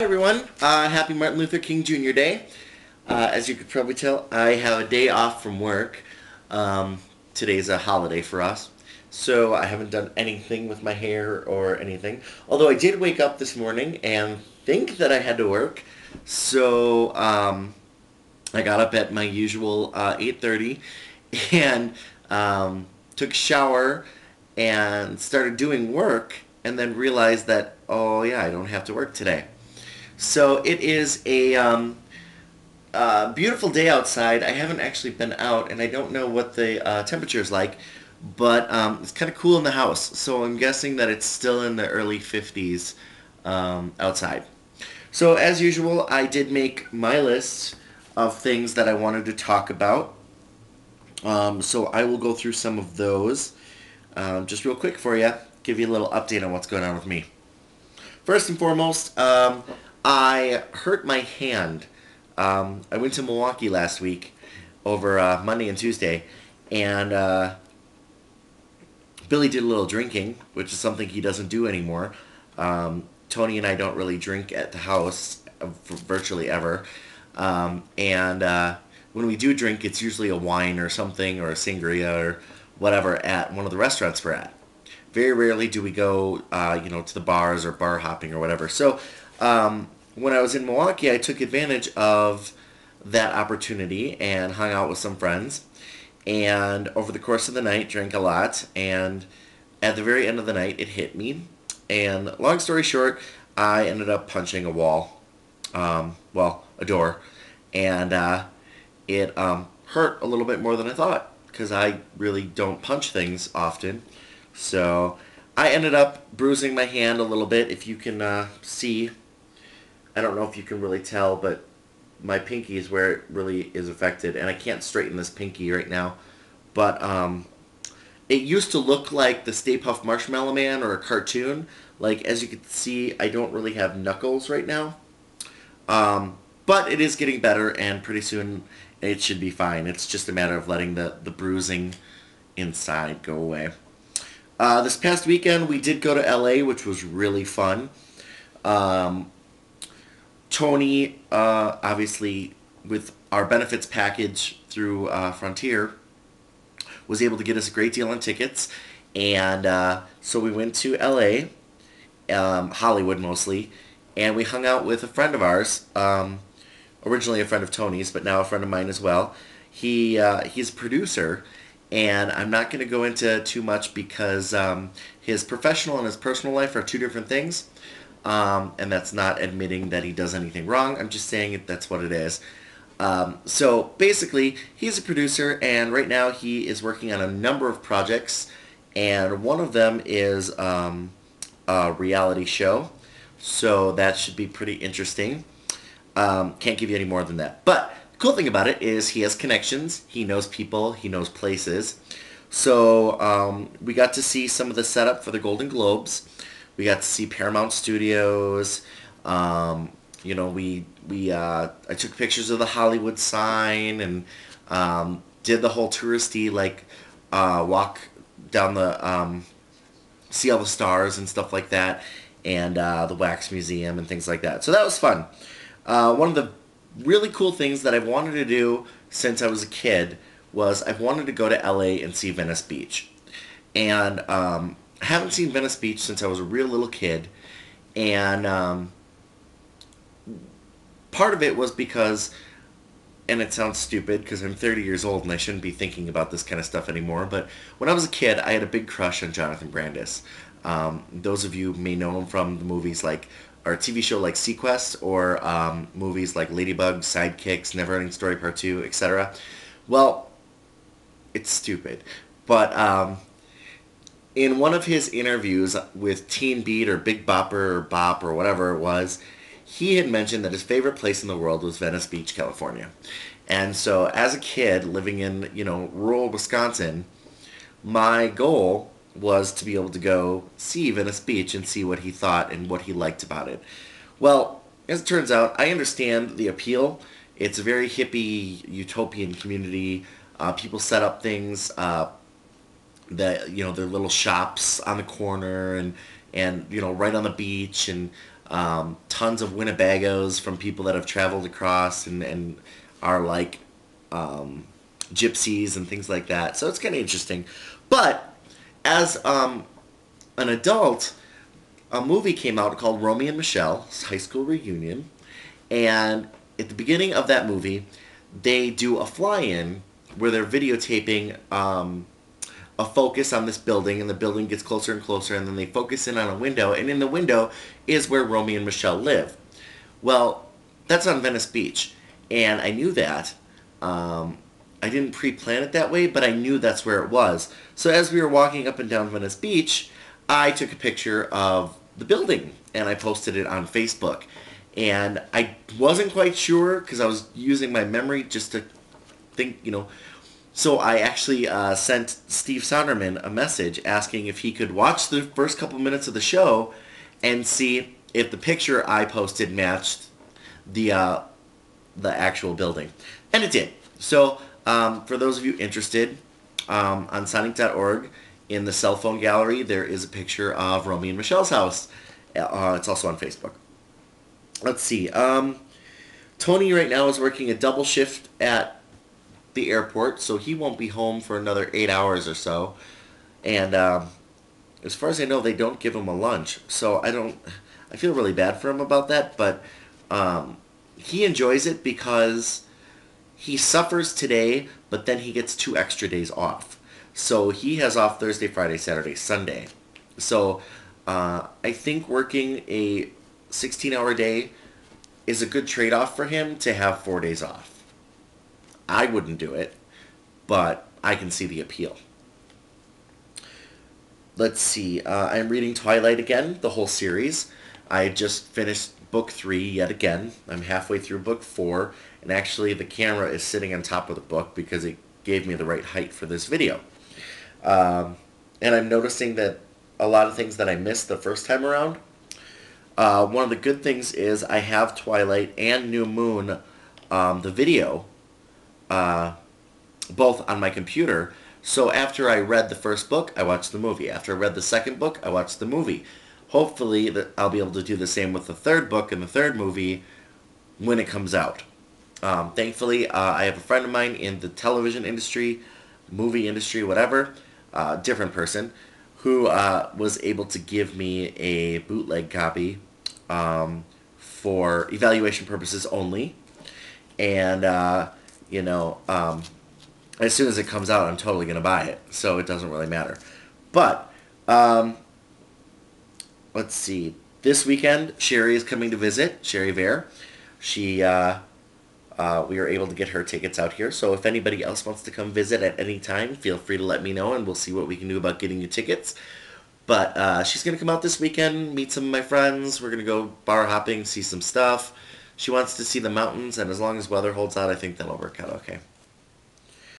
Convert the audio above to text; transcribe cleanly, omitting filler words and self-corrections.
Hi everyone, happy Martin Luther King Jr. Day. As you could probably tell, I have a day off from work. Today's a holiday for us, so I haven't done anything with my hair or anything. Although I did wake up this morning and think that I had to work, so I got up at my usual 8:30 and took a shower and started doing work and then realized that, oh yeah, I don't have to work today. So it is a beautiful day outside. I haven't actually been out, and I don't know what the temperature is like, but it's kind of cool in the house. So I'm guessing that it's still in the early 50s outside. So as usual, I did make my list of things that I wanted to talk about. So I will go through some of those just real quick for you, give you a little update on what's going on with me. First and foremost, I hurt my hand. I went to Milwaukee last week over Monday and Tuesday, and Billie did a little drinking, which is something he doesn't do anymore. Tony and I don't really drink at the house virtually ever. And when we do drink, it's usually a wine or something, or a sangria or whatever at one of the restaurants we're at. Very rarely do we go, to the bars or bar hopping or whatever. So when I was in Milwaukee, I took advantage of that opportunity and hung out with some friends. And over the course of the night, drank a lot. And at the very end of the night, it hit me. And long story short, I ended up punching a wall, a door. And it hurt a little bit more than I thought, because I really don't punch things often. So I ended up bruising my hand a little bit. If you can see, I don't know if you can really tell, but my pinky is where it really is affected, and I can't straighten this pinky right now. But it used to look like the Stay Puft Marshmallow Man or a cartoon. Like, as you can see, I don't really have knuckles right now. But it is getting better, and pretty soon it should be fine. It's just a matter of letting the bruising inside go away. This past weekend, we did go to LA, which was really fun. Tony, obviously, with our benefits package through Frontier, was able to get us a great deal on tickets. And so we went to LA, Hollywood mostly, and we hung out with a friend of ours, originally a friend of Tony's, but now a friend of mine as well. He's a producer, and I'm not going to go into too much because his professional and his personal life are two different things. And that's not admitting that he does anything wrong. I'm just saying that's what it is. So basically, he's a producer, and right now he is working on a number of projects, and one of them is a reality show. So that should be pretty interesting. Can't give you any more than that. But the cool thing about it is he has connections, he knows people, he knows places. So we got to see some of the setup for the Golden Globes. We got to see Paramount Studios. I took pictures of the Hollywood sign and did the whole touristy walk down the see all the stars and stuff like that, and the Wax Museum and things like that. So that was fun. One of the really cool things that I've wanted to do since I was a kid was I've wanted to go to LA and see Venice Beach. And I haven't seen Venice Beach since I was a real little kid. And part of it was because, and it sounds stupid because I'm 30 years old and I shouldn't be thinking about this kind of stuff anymore, but when I was a kid, I had a big crush on Jonathan Brandis. Those of you may know him from the movies or TV show like Sequest, or movies like Ladybug, Sidekicks, Neverending Story Part 2, etc. Well, it's stupid. But in one of his interviews with Teen Beat or Big Bopper or Bop or whatever it was, he had mentioned that his favorite place in the world was Venice Beach, California. And so as a kid living in, rural Wisconsin, my goal was to be able to go see Venice Beach and see what he thought and what he liked about it. Well, as it turns out, I understand the appeal. It's a very hippie, utopian community. People set up things that, their little shops on the corner and right on the beach, and Tons of Winnebagos from people that have traveled across and are like gypsies and things like that. So it's kind of interesting. But as an adult, a movie came out called Romy and Michelle, high school reunion. And at the beginning of that movie, they do a fly-in where they're videotaping a focus on this building, and the building gets closer and closer, and then they focus in on a window, and in the window is where Romy and Michelle live. Well, that's on Venice Beach, and I knew that. I didn't pre-plan it that way, but I knew that's where it was. So as we were walking up and down Venice Beach, I took a picture of the building, and I posted it on Facebook. And I wasn't quite sure, because I was using my memory just to think, So I actually sent Steve Sonderman a message asking if he could watch the first couple minutes of the show and see if the picture I posted matched the actual building. And it did. So for those of you interested, on Sonic.org, in the cell phone gallery, there is a picture of Romy and Michelle's house. It's also on Facebook. Let's see. Tony right now is working a double shift at the airport, so he won't be home for another 8 hours or so. And as far as I know, they don't give him a lunch. So I feel really bad for him about that, but he enjoys it because he suffers today, but then he gets 2 extra days off. So he has off Thursday, Friday, Saturday, Sunday. So I think working a 16-hour day is a good trade-off for him to have 4 days off. I wouldn't do it, but I can see the appeal. Let's see. I'm reading Twilight again, the whole series. I just finished book 3 yet again. I'm halfway through book 4, and actually the camera is sitting on top of the book because it gave me the right height for this video. And I'm noticing that a lot of things that I missed the first time around. One of the good things is I have Twilight and New Moon, the video, both on my computer. So after I read the first book, I watched the movie. After I read the second book, I watched the movie. Hopefully I'll be able to do the same with the third book and the third movie when it comes out. Thankfully, I have a friend of mine in the television industry, movie industry, whatever, different person, who was able to give me a bootleg copy for evaluation purposes only. And, as soon as it comes out, I'm totally going to buy it. So it doesn't really matter. But, let's see. This weekend, Sherri is coming to visit, Sherri Vare. We were able to get her tickets out here. So if anybody else wants to come visit at any time, feel free to let me know, and we'll see what we can do about getting you tickets. But she's going to come out this weekend, meet some of my friends. We're going to go bar hopping, see some stuff. She wants to see the mountains, and as long as weather holds out, I think that'll work out okay.